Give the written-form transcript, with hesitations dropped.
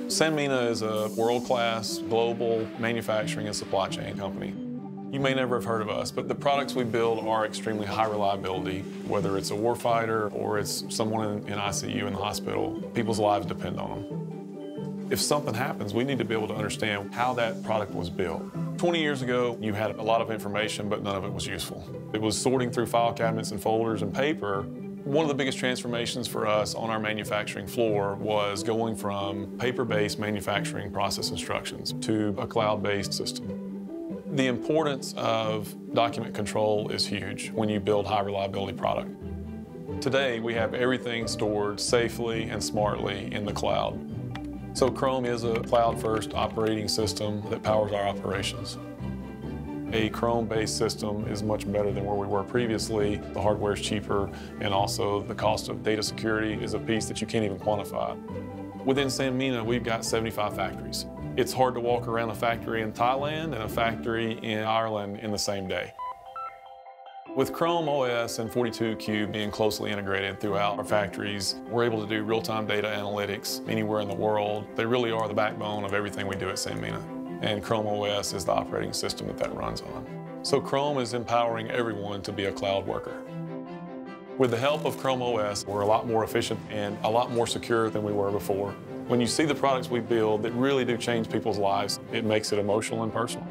Sanmina is a world-class global manufacturing and supply chain company. You may never have heard of us, but the products we build are extremely high reliability. Whether it's a warfighter or it's someone in ICU in the hospital, people's lives depend on them. If something happens, we need to be able to understand how that product was built. 20 years ago, you had a lot of information, but none of it was useful. It was sorting through file cabinets and folders and paper. One of the biggest transformations for us on our manufacturing floor was going from paper-based manufacturing process instructions to a cloud-based system. The importance of document control is huge when you build high reliability product. Today, we have everything stored safely and smartly in the cloud. So Chrome is a cloud-first operating system that powers our operations. A Chrome-based system is much better than where we were previously. The hardware is cheaper, and also the cost of data security is a piece that you can't even quantify. Within Sanmina, we've got 75 factories. It's hard to walk around a factory in Thailand and a factory in Ireland in the same day. With Chrome OS and 42Q being closely integrated throughout our factories, we're able to do real-time data analytics anywhere in the world. They really are the backbone of everything we do at Sanmina. And Chrome OS is the operating system that runs on. So Chrome is empowering everyone to be a cloud worker. With the help of Chrome OS, we're a lot more efficient and a lot more secure than we were before. When you see the products we build that really do change people's lives, it makes it emotional and personal.